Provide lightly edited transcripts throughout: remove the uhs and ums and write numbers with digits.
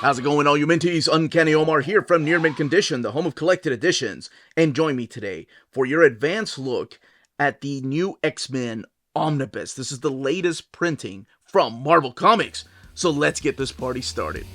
How's it going, all you minties? Uncanny Omar here from Near Mint Condition, the home of collected editions. And join me today for your advanced look at the new X-Men Omnibus. This is the latest printing from Marvel Comics. So let's get this party started.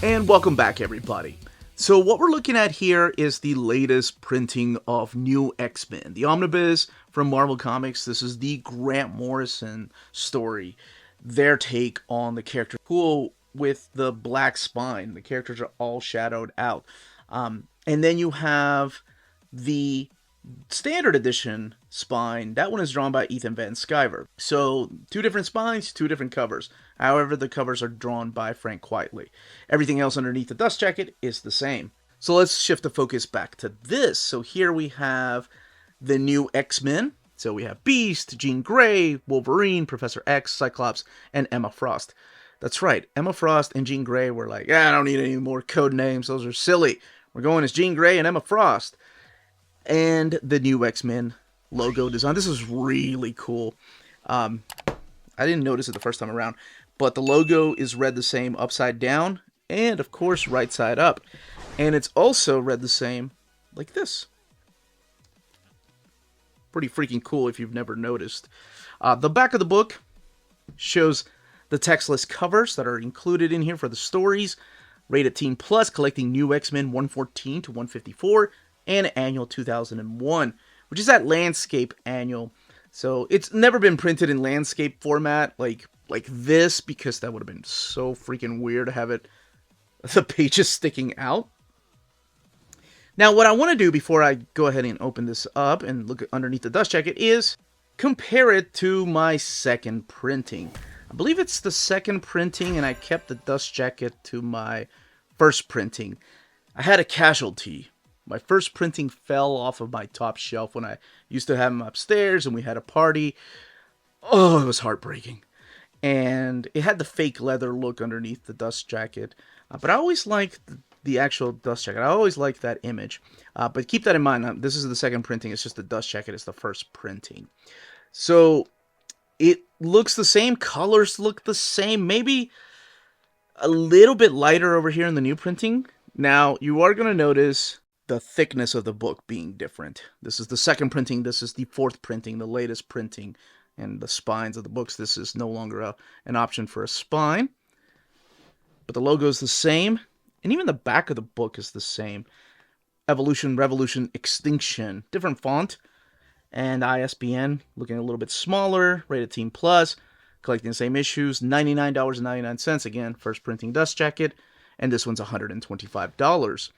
And welcome back, everybody. So what we're looking at here is the latest printing of New X-Men, the Omnibus from Marvel Comics. This is the Grant Morrison story, their take on the character. Cool with the black spine. The characters are all shadowed out. And then you have the standard edition spine. That one is drawn by Ethan Van Sciver. So two different spines, two different covers. However, the covers are drawn by Frank Quitely. Everything else underneath the dust jacket is the same. So let's shift the focus back to this. So here we have the new X-Men. So we have Beast, Jean Grey, Wolverine, Professor X, Cyclops, and Emma Frost. That's right, Emma Frost and Jean Grey were like, I don't need any more code names. Those are silly. We're going as Jean Grey and Emma Frost. And the new X-Men logo design. This is really cool. I didn't notice it the first time around, but the logo is read the same upside down and, of course, right side up. And it's also read the same like this. Pretty freaking cool if you've never noticed. The back of the book shows the textless covers that are included in here for the stories. Rated Teen Plus, collecting New X-Men 114 to 154. And annual 2001, which is that landscape annual. So it's never been printed in landscape format like this, because that would have been so freaking weird to have it, the pages sticking out. Now, what I want to do before I go ahead and open this up and look underneath the dust jacket is compare it to my second printing. I believe it's the second printing, and I kept the dust jacket to my first printing. I had a casualty. My first printing fell off of my top shelf when I used to have them upstairs and we had a party. Oh, it was heartbreaking. And it had the fake leather look underneath the dust jacket. But I always liked the actual dust jacket. I always liked that image. But keep that in mind. This is the second printing. It's just the dust jacket is the first printing. So it looks the same. Colors look the same. Maybe a little bit lighter over here in the new printing. Now, you are going to notice the thickness of the book being different. This is the second printing. This is the fourth printing, the latest printing. And the spines of the books, this is no longer an option for a spine. But the logo is the same. And even the back of the book is the same. Evolution, Revolution, Extinction. Different font. And ISBN, looking a little bit smaller. Rated Teen Plus. Collecting the same issues. $99.99. Again, first printing dust jacket. And this one's $125.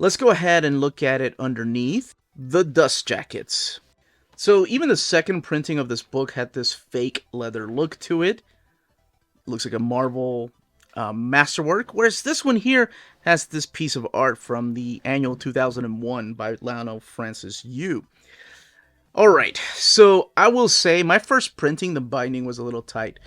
Let's go ahead and look at it underneath the dust jackets. So even the second printing of this book had this fake leather look to it. Looks like a Marvel masterwork. Whereas this one here has this piece of art from the annual 2001 by Lionel Francis Yu. Alright, so I will say my first printing, the binding was a little tight.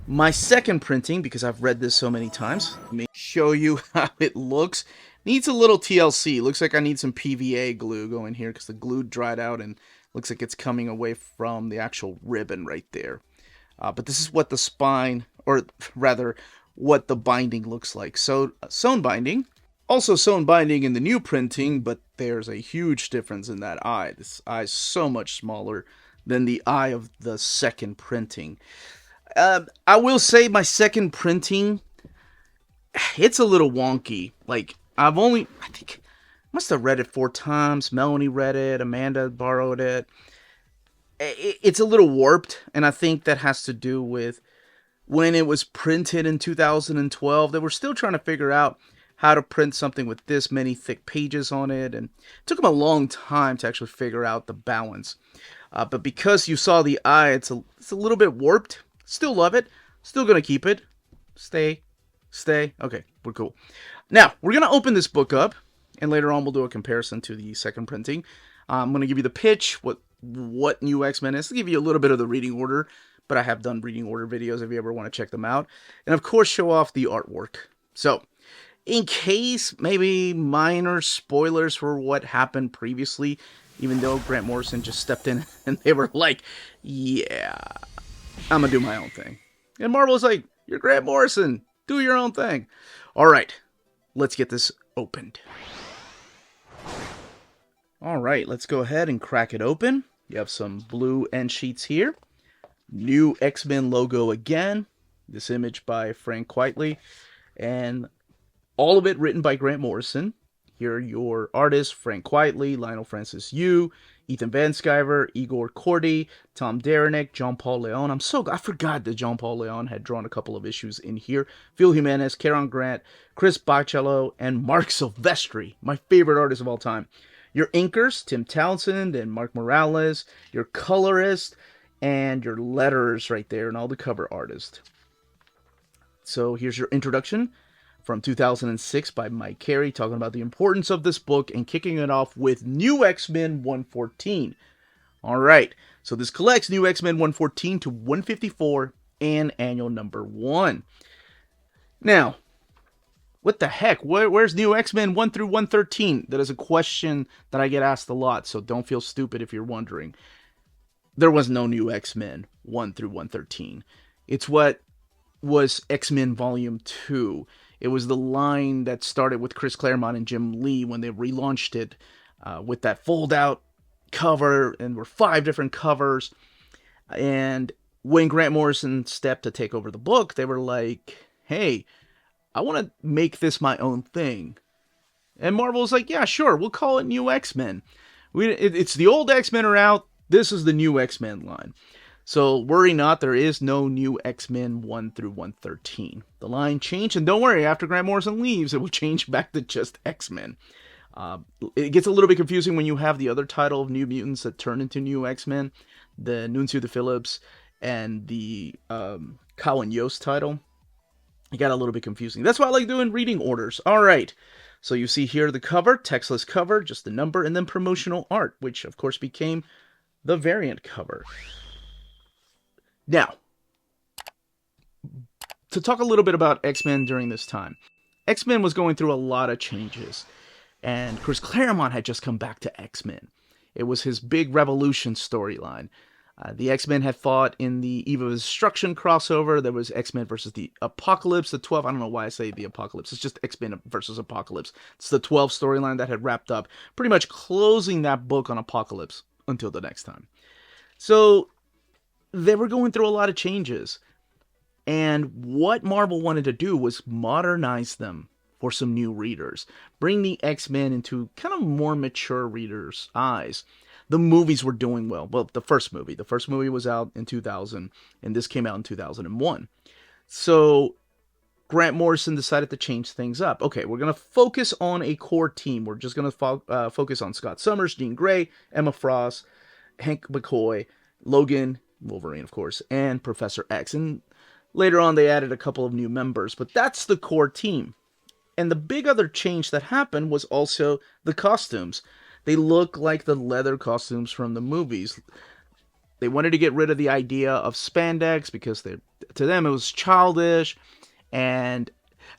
My second printing, because I've read this so many times, let me show you how it looks. Needs a little TLC. Looks like I need some PVA glue going here because the glue dried out and looks like it's coming away from the actual ribbon right there. But this is what the spine, or rather, what the binding looks like. So, sewn binding. Also sewn binding in the new printing, but there's a huge difference in that eye. This eye is so much smaller than the eye of the second printing. I will say my second printing, it's a little wonky. Like, I think, must have read it 4 times. Melanie read it. Amanda borrowed it. It's a little warped, and I think that has to do with when it was printed in 2012. They were still trying to figure out how to print something with this many thick pages on it, and it took them a long time to actually figure out the balance. But because you saw the eye, it's a little bit warped. Still love it. Still gonna keep it. Stay. Okay, we're cool. Now, we're going to open this book up, and later on we'll do a comparison to the second printing. I'm going to give you the pitch, what New X-Men is. I'll give you a little bit of the reading order, but I have done reading order videos if you ever want to check them out. And of course, show off the artwork. So, in case maybe minor spoilers for what happened previously, even though Grant Morrison just stepped in and they were like, yeah, I'm going to do my own thing. And Marvel was like, you're Grant Morrison, do your own thing. All right, let's get this opened. All right, let's go ahead and crack it open. You have some blue end sheets here. New X-Men logo again. This image by Frank Whiteley. And all of it written by Grant Morrison. Here are your artists: Frank Whiteley, Lionel Francis Yu, Ethan Van Sciver, Igor Cordy, Tom Derenick, John Paul Leon. I forgot that John Paul Leon had drawn a couple of issues in here. Phil Jimenez, Karen Grant, Chris Baccello, and Mark Silvestri, my favorite artist of all time. Your inkers, Tim Townsend and Mark Morales. Your colorist and your letterers right there, and all the cover artists. So here's your introduction from 2006 by Mike Carey, talking about the importance of this book and kicking it off with New X-Men 114. All right, so this collects New X-Men 114 to 154 and annual number 1. Now, what the heck? Where's New X-Men 1 through 113? That is a question that I get asked a lot, so don't feel stupid if you're wondering. There was no New X-Men 1 through 113. It's what was X-Men Volume 2. It was the line that started with Chris Claremont and Jim Lee when they relaunched it with that fold-out cover, and were 5 different covers. And when Grant Morrison stepped to take over the book, they were like, hey, I want to make this my own thing. And Marvel was like, yeah, sure, we'll call it New X-Men. It's the old X-Men are out. This is the New X-Men line. So worry not, there is no New X-Men 1 through 113. The line changed, and don't worry, after Grant Morrison leaves, it will change back to just X-Men. It gets a little bit confusing when you have the other title of New Mutants that turn into New X-Men, the Nuncio de Phillips, and the Cowan Yost title. It got a little bit confusing. That's why I like doing reading orders. All right. So you see here the cover, textless cover, just the number, and then promotional art, which of course became the variant cover. Now, to talk a little bit about X-Men during this time. X-Men was going through a lot of changes, and Chris Claremont had just come back to X-Men. It was his big Revolution storyline. The X-Men had fought in the Eve of Destruction crossover. There was X-Men versus the Apocalypse, the 12. I don't know why I say the Apocalypse. It's just X-Men versus Apocalypse. It's the 12 storyline that had wrapped up, pretty much closing that book on Apocalypse until the next time. So they were going through a lot of changes. And what Marvel wanted to do was modernize them for some new readers. Bring the X-Men into kind of more mature readers' eyes. The movies were doing well. Well, the first movie. The first movie was out in 2000, and this came out in 2001. So Grant Morrison decided to change things up. Okay, we're going to focus on a core team. We're just going to focus on Scott Summers, Jean Grey, Emma Frost, Hank McCoy, Logan, Wolverine, of course, and Professor X. And later on, they added a couple of new members, but that's the core team. And the big other change that happened was also the costumes. They look like the leather costumes from the movies. They wanted to get rid of the idea of spandex because to them it was childish. And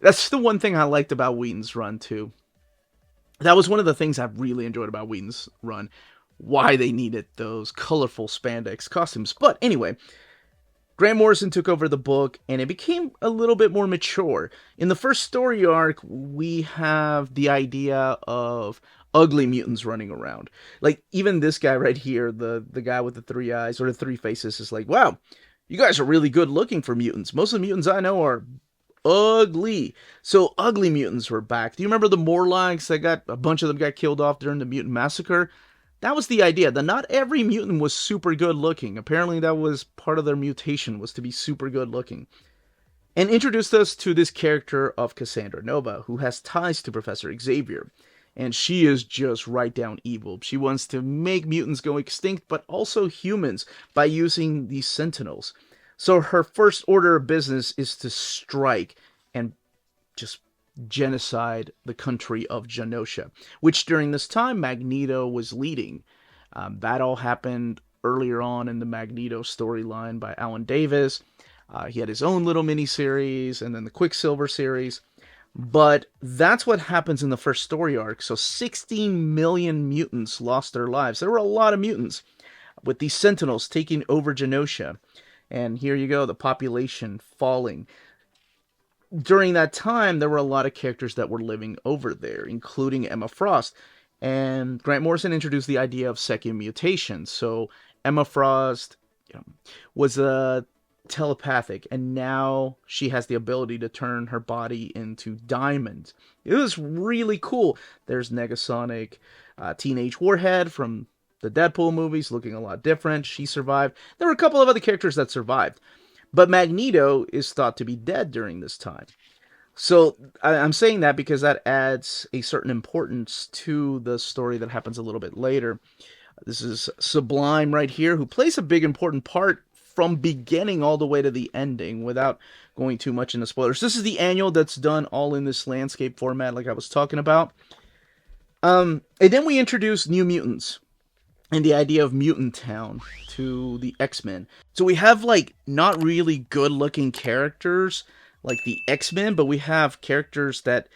that's the one thing I liked about Whedon's run too. That was one of the things I really enjoyed about Whedon's run. Why they needed those colorful spandex costumes. But anyway, Grant Morrison took over the book, and it became a little bit more mature. In the first story arc, we have the idea of ugly mutants running around. Like, even this guy right here, the guy with the 3 eyes, or the 3 faces, is like, wow, you guys are really good looking for mutants. Most of the mutants I know are ugly. So, ugly mutants were back. Do you remember the Morlocks a bunch of them got killed off during the Mutant Massacre? That was the idea, that not every mutant was super good looking. Apparently that was part of their mutation, was to be super good looking. And introduced us to this character of Cassandra Nova, who has ties to Professor Xavier. And she is just right down evil. She wants to make mutants go extinct, but also humans, by using these Sentinels. So her first order of business is to strike and just genocide the country of Genosha, which during this time Magneto was leading. That all happened earlier on in the Magneto storyline by Alan Davis. He had his own little miniseries, and then the Quicksilver series. But that's what happens in the first story arc. So 16 million mutants lost their lives. There were a lot of mutants, with these Sentinels taking over Genosha. And here you go, the population falling. During that time, there were a lot of characters that were living over there, including Emma Frost. And Grant Morrison introduced the idea of second mutation. So Emma Frost, you know, was a telepathic, and now she has the ability to turn her body into diamonds. It was really cool. There's Negasonic, Teenage Warhead from the Deadpool movies, looking a lot different. She survived. There were a couple of other characters that survived. But Magneto is thought to be dead during this time. So I'm saying that because that adds a certain importance to the story that happens a little bit later. This is Sublime right here, who plays a big important part from beginning all the way to the ending without going too much into spoilers. This is the annual that's done all in this landscape format like I was talking about. And then we introduce New Mutants and the idea of Mutant Town to the X-Men. So we have, like, not really good-looking characters like the X-Men, but we have characters that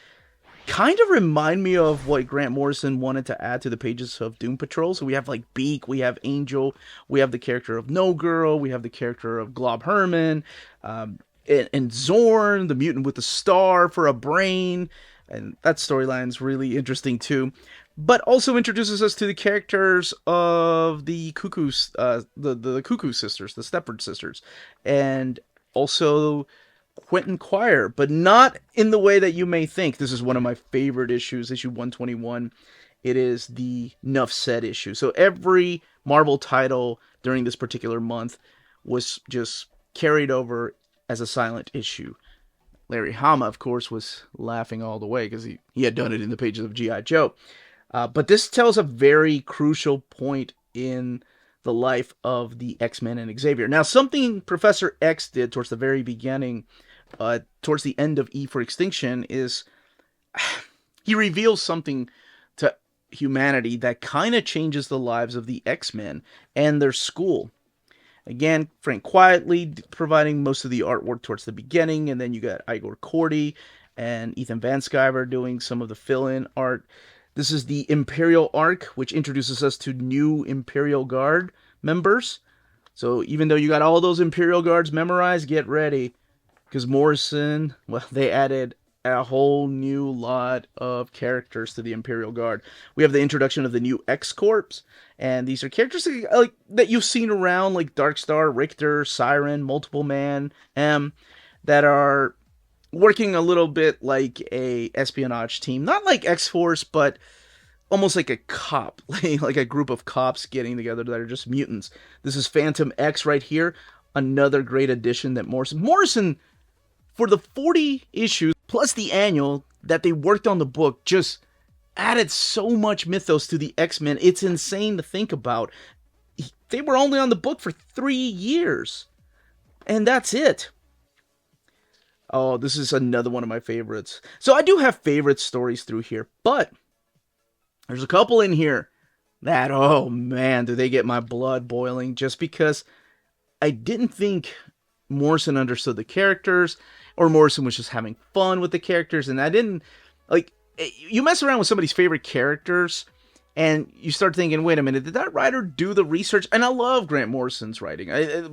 kind of remind me of what Grant Morrison wanted to add to the pages of Doom Patrol. So we have, like, Beak, we have Angel, we have the character of No Girl, we have the character of Glob Herman, and Zorn, the mutant with the star for a brain, and that storyline's really interesting too. But also introduces us to the characters of the Cuckoo, the Cuckoo sisters, the Stepford sisters, and also Quentin Quire, but not in the way that you may think. This is one of my favorite issues, issue 121. It is the Nuff Said issue. So every Marvel title during this particular month was just carried over as a silent issue. Larry Hama, of course, was laughing all the way because he had done it in the pages of G.I. Joe. But this tells a very crucial point in the life of the X-Men and Xavier. Now, something Professor X did towards the very beginning, towards the end of E for Extinction, is he reveals something to humanity that kind of changes the lives of the X-Men and their school. Again, Frank Quietly providing most of the artwork towards the beginning, and then you got Igor Cordy and Ethan Van Sciver doing some of the fill-in art. This is the Imperial arc, which introduces us to new Imperial Guard members. So even though you got all those Imperial Guards memorized, get ready. Because Morrison, well, they added a whole new lot of characters to the Imperial Guard. We have the introduction of the new X-Corps, and these are characters that you've seen around, like Darkstar, Richter, Siren, Multiple Man, M, that are working a little bit like a espionage team. Not like X-Force, but almost like a cop, like a group of cops getting together that are just mutants. This is Phantom X right here, another great addition that Morrison, for the 40 issues, plus the annual that they worked on the book, just added so much mythos to the X-Men. It's insane to think about. They were only on the book for 3 years. And that's it. Oh, this is another one of my favorites. So I do have favorite stories through here, but there's a couple in here that, oh man, do they get my blood boiling, just because I didn't think Morrison understood the characters, or Morrison was just having fun with the characters, and I didn't, like, you mess around with somebody's favorite characters, and you start thinking, wait a minute, did that writer do the research? And I love Grant Morrison's writing.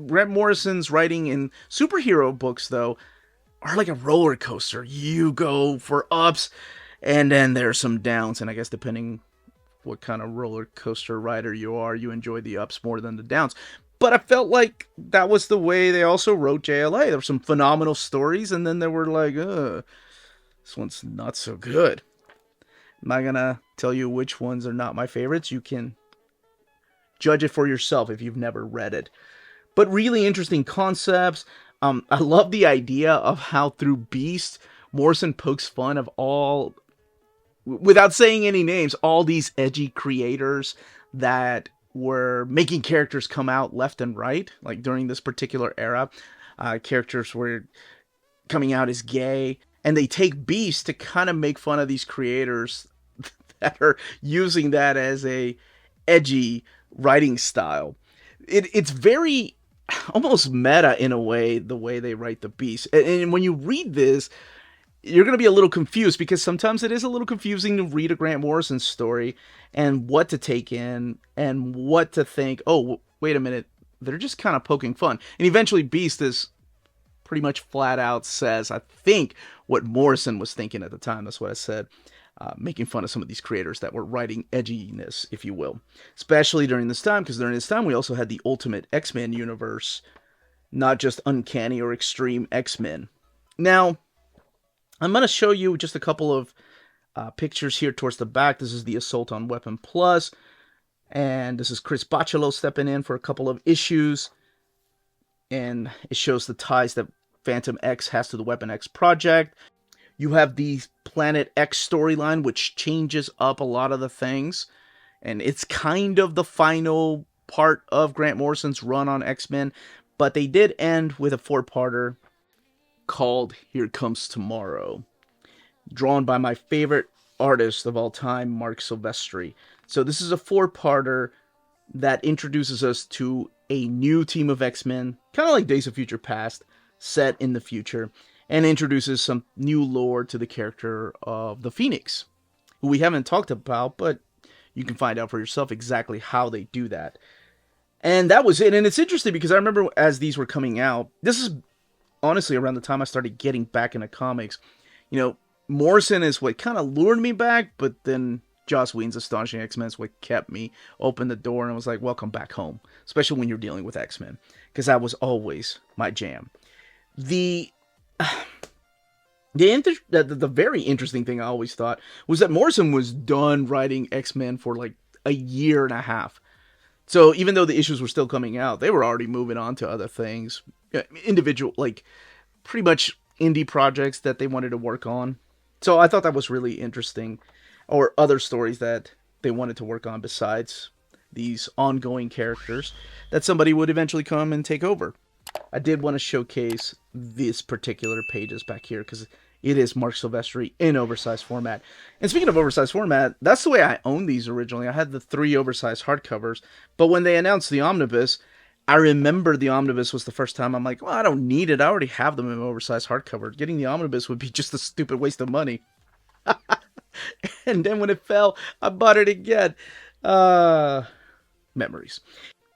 Grant Morrison's writing in superhero books, though, are like a roller coaster. You go for ups, and then there's some downs, and I guess depending what kind of roller coaster rider you are, you enjoy the ups more than the downs. But I felt like that was the way they also wrote JLA. There were some phenomenal stories, and then there were like, this one's not so good. I'm not gonna tell you which ones are not my favorites. You can judge it for yourself if you've never read it. But really interesting concepts. I love the idea of how through Beast, Morrison pokes fun of all, without saying any names, all these edgy creators that were making characters come out left and right, like during this particular era. Characters were coming out as gay, and they take Beast to kind of make fun of these creators that are using that as a edgy writing style. It's very almost meta in a way, the way they write the Beast. And when you read this, you're going to be a little confused because sometimes it is a little confusing to read a Grant Morrison story and what to take in and what to think. Oh, wait a minute. They're just kind of poking fun. And eventually Beast is pretty much flat out says, I think, what Morrison was thinking at the time. That's what I said. Making fun of some of these creators that were writing edginess, if you will. Especially during this time, because during this time we also had the Ultimate X-Men universe, not just Uncanny or Extreme X-Men. Now, I'm going to show you just a couple of pictures here towards the back. This is the Assault on Weapon Plus, and this is Chris Bachalo stepping in for a couple of issues, and it shows the ties that Phantom X has to the Weapon X project. You have the Planet X storyline, which changes up a lot of the things, and it's kind of the final part of Grant Morrison's run on X-Men, but they did end with a 4-parter called Here Comes Tomorrow, drawn by my favorite artist of all time, Mark Silvestri. So this is a 4-parter that introduces us to a new team of X-Men, kind of like Days of Future Past, set in the future, and introduces some new lore to the character of the Phoenix, who we haven't talked about, but you can find out for yourself exactly how they do that. And that was it. And it's interesting because I remember as these were coming out, this is honestly around the time I started getting back into comics. You know, Morrison is what kind of lured me back, but then Joss Whedon's Astonishing X-Men is what kept me, opened the door, and I was like, welcome back home. Especially when you're dealing with X-Men, because that was always my jam. The very interesting thing I always thought was that Morrison was done writing X-Men for like a year and a half. So even though the issues were still coming out, they were already moving on to other things. Individual, like pretty much indie projects that they wanted to work on. So I thought that was really interesting. Or other stories that they wanted to work on besides these ongoing characters that somebody would eventually come and take over. I did want to showcase this particular pages back here because it is Mark Silvestri in oversized format. And speaking of oversized format, that's the way I owned these originally. I had the 3 oversized hardcovers, but when they announced the Omnibus, I remember the Omnibus was the first time I'm like, well, I don't need it. I already have them in oversized hardcover. Getting the Omnibus would be just a stupid waste of money. And then when it fell, I bought it again. Memories.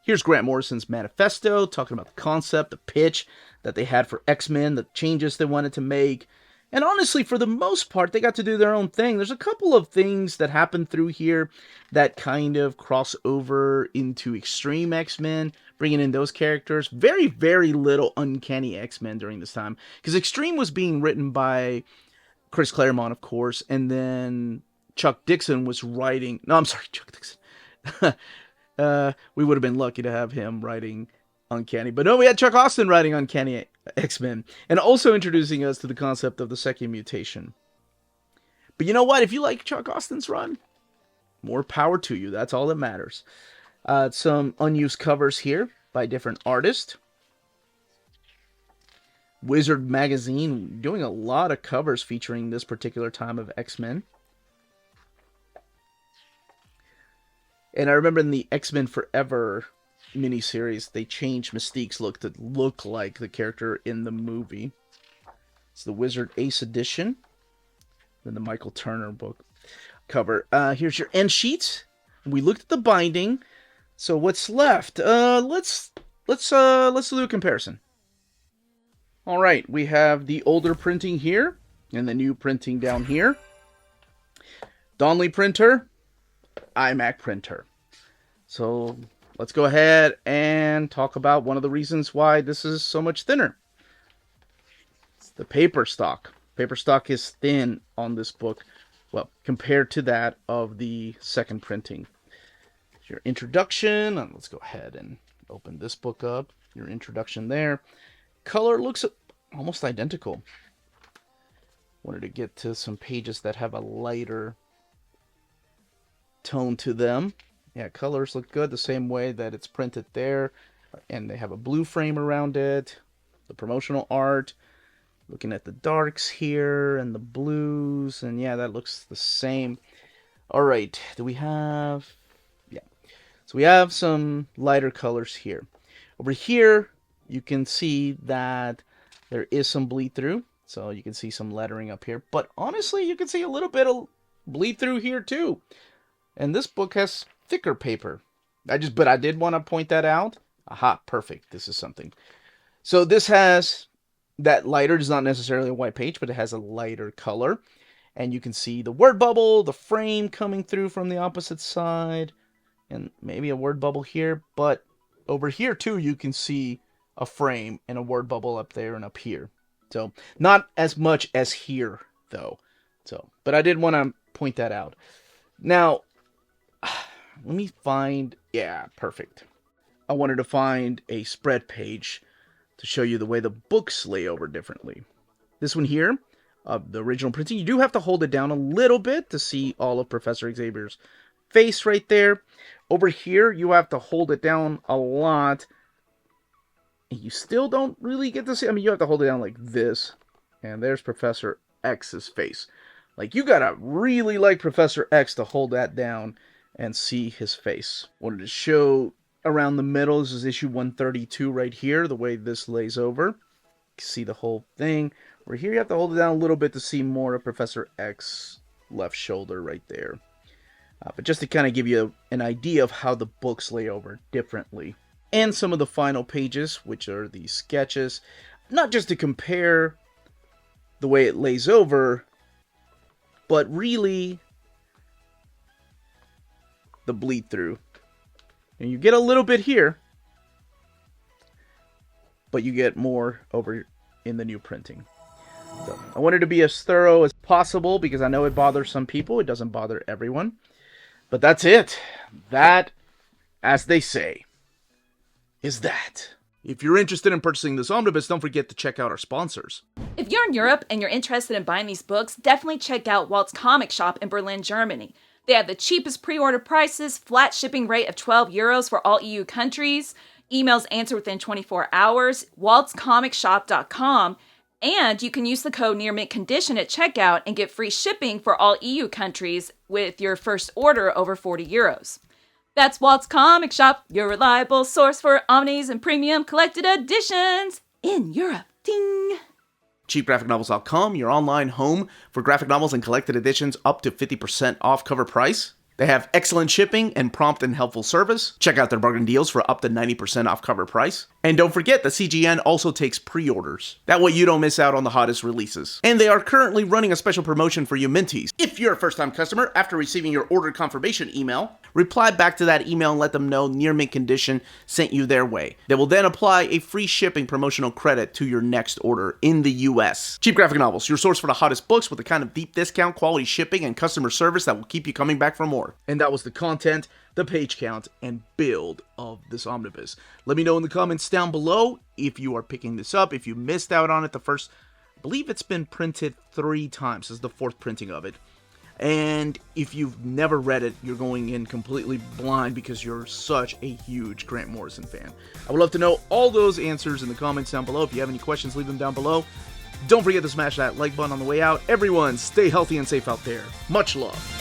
Here's Grant Morrison's manifesto, talking about the concept, the pitch that they had for X-Men, the changes they wanted to make. And honestly, for the most part, they got to do their own thing. There's a couple of things that happen through here that kind of cross over into Extreme X-Men, bringing in those characters. Very, very little Uncanny X-Men during this time, because Extreme was being written by Chris Claremont, of course, and then Chuck Dixon was writing... No, I'm sorry, Chuck Dixon. We would have been lucky to have him writing Uncanny. But no, we had Chuck Austin writing Uncanny X-Men, and also introducing us to the concept of the second mutation. But you know what? If you like Chuck Austin's run, more power to you. That's all that matters. Some unused covers here by different artists. Wizard Magazine doing a lot of covers featuring this particular time of X-Men. And I remember in the X-Men Forever miniseries, they changed Mystique's look to look like the character in the movie. It's the Wizard Ace edition. Then the Michael Turner book cover. Here's your end sheet. We looked at the binding. So what's left? Let's do a comparison. All right, we have the older printing here and the new printing down here. Donley printer, iMac printer. So let's go ahead and talk about one of the reasons why this is so much thinner. It's the paper stock. Paper stock is thin on this book, well, compared to that of the second printing. Your introduction, and let's go ahead and open this book up. Your introduction there. Color looks almost identical. Wanted to get to some pages that have a lighter tone to them. Yeah, colors look good the same way that it's printed there. And they have a blue frame around it. The promotional art. Looking at the darks here and the blues. And yeah, that looks the same. Alright, do we have... Yeah. So we have some lighter colors here. Over here, you can see that there is some bleed through. So you can see some lettering up here. But honestly, you can see a little bit of bleed through here too. And this book has thicker paper. But I did want to point that out. Aha, perfect. This is something. So this has that lighter, it's not necessarily a white page, but it has a lighter color. And you can see the word bubble, the frame coming through from the opposite side, and maybe a word bubble here. But over here too, you can see a frame and a word bubble up there and up here. So not as much as here though. But I did want to point that out. Now, let me find, yeah, perfect. I wanted to find a spread page to show you the way the books lay over differently. This one here, the original printing, you do have to hold it down a little bit to see all of Professor Xavier's face right there. Over here, you have to hold it down a lot. And you still don't really get to see, I mean, you have to hold it down like this. And there's Professor X's face. Like, you gotta really like Professor X to hold that down and see his face. Wanted to show around the middle, this is issue 132 right here, the way this lays over. You can see the whole thing. Where here you have to hold it down a little bit to see more of Professor X's left shoulder right there. But just to kind of give you an idea of how the books lay over differently. And some of the final pages, which are the sketches. Not just to compare the way it lays over, but really the bleed through. And you get a little bit here, but you get more over in the new printing. So I wanted to be as thorough as possible because I know it bothers some people. It doesn't bother everyone. But that's it. That, as they say, is that. If you're interested in purchasing this omnibus, don't forget to check out our sponsors. If you're in Europe and you're interested in buying these books, definitely check out Walt's Comic Shop in Berlin, Germany. They have the cheapest pre-order prices, flat shipping rate of €12 for all EU countries, emails answered within 24 hours, waltscomicshop.com, and you can use the code nearmintcon at checkout and get free shipping for all EU countries with your first order over €40. That's Walt's Comic Shop, your reliable source for omnis and premium collected editions in Europe. Ding! CheapGraphicNovels.com, your online home for graphic novels and collected editions up to 50% off cover price. They have excellent shipping and prompt and helpful service. Check out their bargain deals for up to 90% off cover price. And don't forget, the CGN also takes pre-orders. That way you don't miss out on the hottest releases. And they are currently running a special promotion for you Minties. If you're a first-time customer, after receiving your order confirmation email, reply back to that email and let them know Near Mint Condition sent you their way. They will then apply a free shipping promotional credit to your next order in the US. Cheap Graphic Novels, your source for the hottest books with the kind of deep discount, quality shipping, and customer service that will keep you coming back for more. And that was the content, the page count, and build of this omnibus. Let me know in the comments down below if you are picking this up, if you missed out on it the first, I believe it's been printed 3 times. This is the 4th printing of it. And if you've never read it, you're going in completely blind because you're such a huge Grant Morrison fan. I would love to know all those answers in the comments down below. If you have any questions, leave them down below. Don't forget to smash that like button on the way out. Everyone, stay healthy and safe out there. Much love.